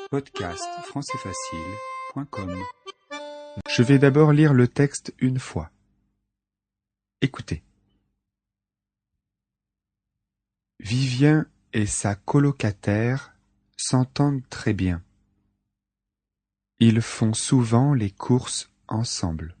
Podcast françaisfacile.com. Je vais d'abord lire le texte une fois. Écoutez. Vivien et sa colocataire s'entendent très bien. Ils font souvent les courses ensemble.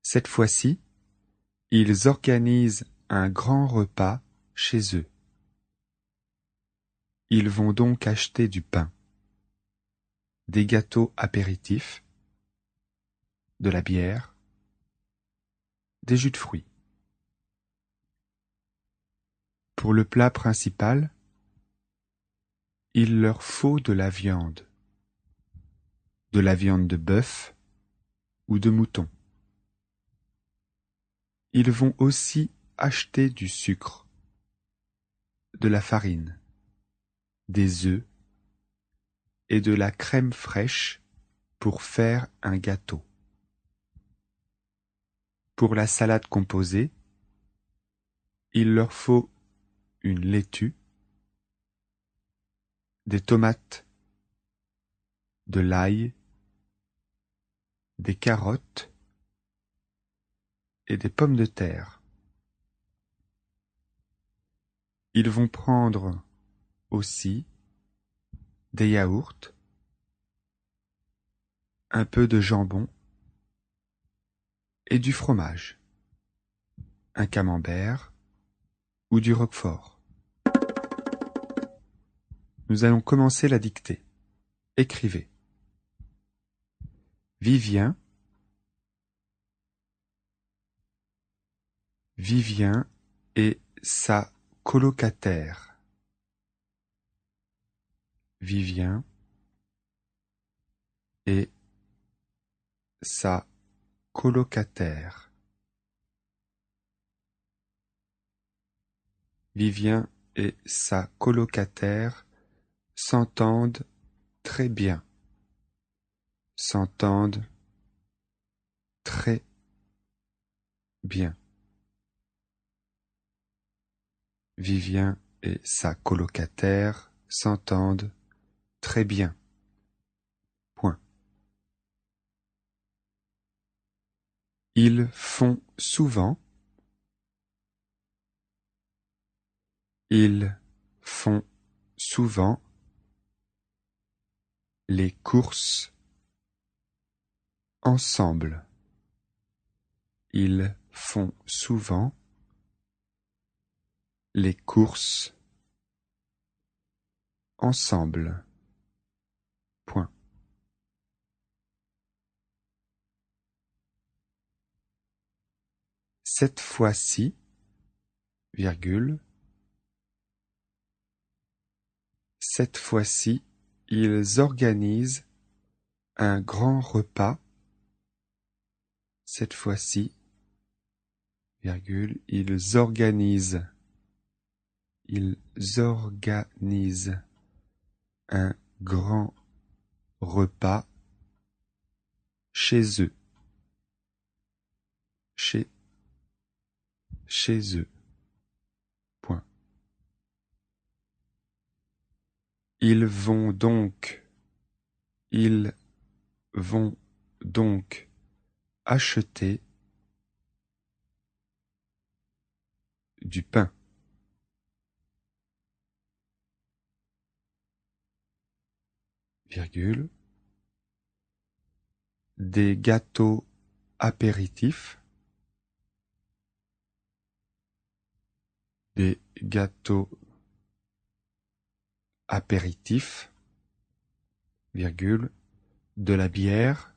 Cette fois-ci, ils organisent un grand repas chez eux. Ils vont donc acheter du pain, des gâteaux apéritifs, de la bière, des jus de fruits. Pour le plat principal, il leur faut de la viande de bœuf ou de mouton. Ils vont aussi acheter du sucre, de la farine, des œufs et de la crème fraîche pour faire un gâteau. Pour la salade composée, il leur faut une laitue, des tomates, de l'ail, des carottes et des pommes de terre. Ils vont prendre aussi des yaourts, un peu de jambon et du fromage, un camembert ou du roquefort. Nous allons commencer la dictée. Écrivez. Vivien et sa colocataire. Vivien et sa colocataire. Vivien et sa colocataire s'entendent très bien. S'entendent très bien. Vivien et sa colocataire s'entendent très bien. Point. Ils font souvent les courses ensemble. Ils font souvent les courses ensemble. Point. Cette fois-ci, virgule, cette fois-ci, ils organisent un grand repas. Cette fois-ci, virgule, ils organisent un grand repas chez eux. Chez eux. Point. Ils vont donc acheter du pain. Virgule, des gâteaux apéritifs, virgule, de la bière,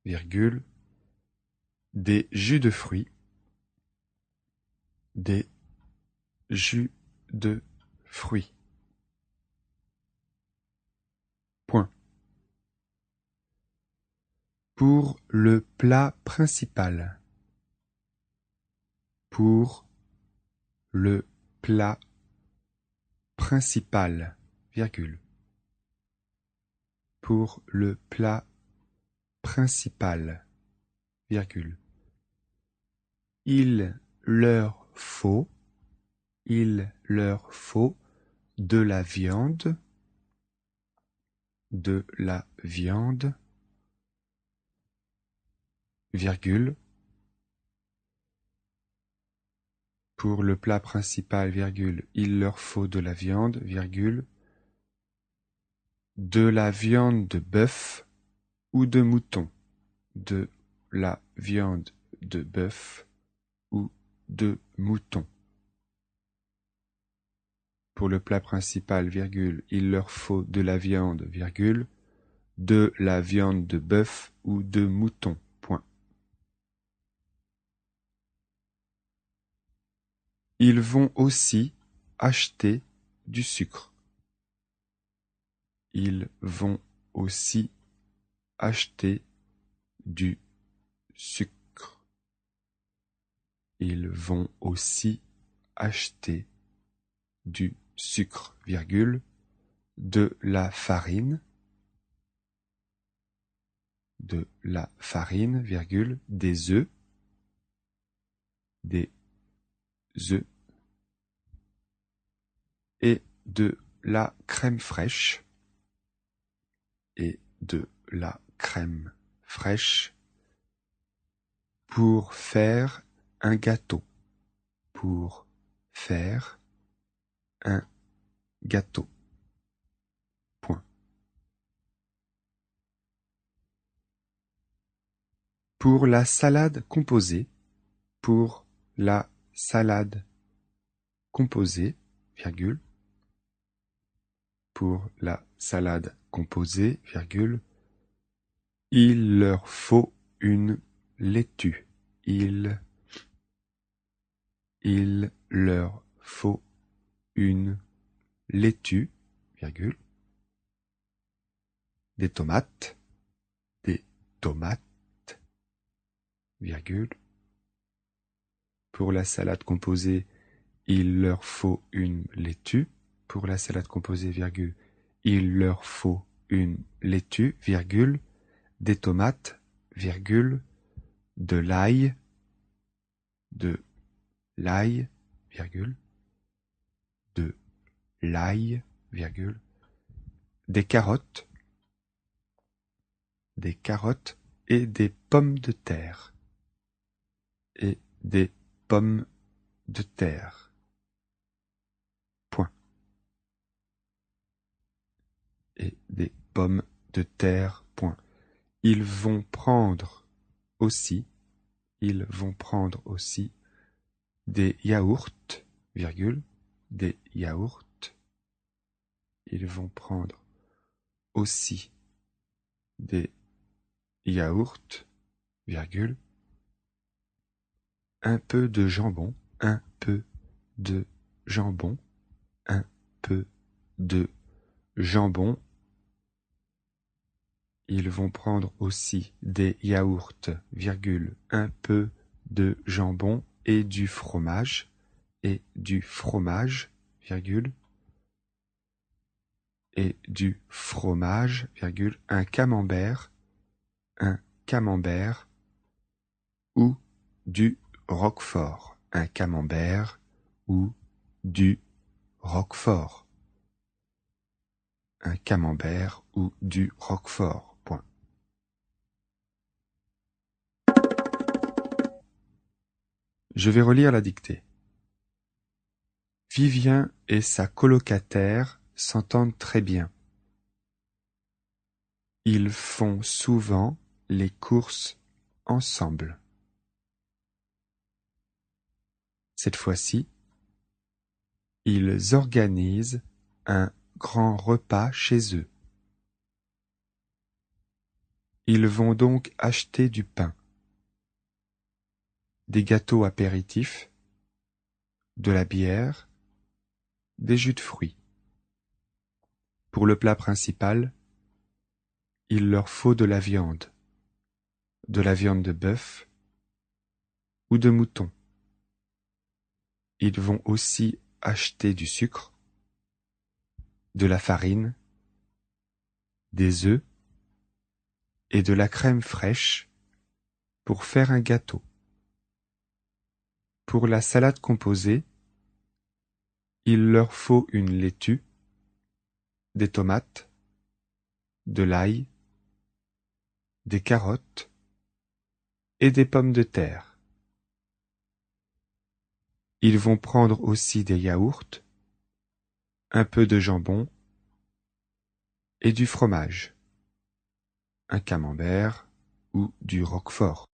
virgule, des jus de fruits, Point. Pour le plat principal. Pour le plat principal, virgule. Pour le plat principal, virgule. Il leur faut il leur faut de la viande, virgule, pour le plat principal, virgule, il leur faut de la viande, virgule, de la viande de bœuf ou de mouton, de la viande de bœuf ou de mouton. Pour le plat principal, virgule, il leur faut de la viande, virgule, de la viande de bœuf ou de mouton, point. Ils vont aussi acheter du sucre. Ils vont aussi acheter du sucre. Ils vont aussi acheter du sucre, virgule, de la farine, virgule, des œufs, et de la crème fraîche, pour faire un gâteau, point. Pour la salade composée, virgule, pour la salade composée, virgule, il leur faut une laitue. Il leur faut une laitue, virgule, des tomates, virgule. Pour la salade composée, il leur faut une laitue. Pour la salade composée, virgule, il leur faut une laitue, virgule, des tomates, virgule, de l'ail, virgule, des carottes et des pommes de terre, point. Et des pommes de terre, point. Ils vont prendre aussi des yaourts, virgule, des yaourts. Ils vont prendre aussi des yaourts, virgule, un peu de jambon, Ils vont prendre aussi des yaourts, virgule, un peu de jambon et du fromage, virgule, un camembert ou du roquefort, point. Je vais relire la dictée. Vivien et sa colocataire s'entendent très bien. Ils font souvent les courses ensemble. Cette fois-ci, ils organisent un grand repas chez eux. Ils vont donc acheter du pain, des gâteaux apéritifs, de la bière, des jus de fruits. Pour le plat principal, il leur faut de la viande de bœuf ou de mouton. Ils vont aussi acheter du sucre, de la farine, des œufs et de la crème fraîche pour faire un gâteau. Pour la salade composée, Il leur faut une laitue, des tomates, de l'ail, des carottes et des pommes de terre. Ils vont prendre aussi des yaourts, un peu de jambon et du fromage, un camembert ou du roquefort.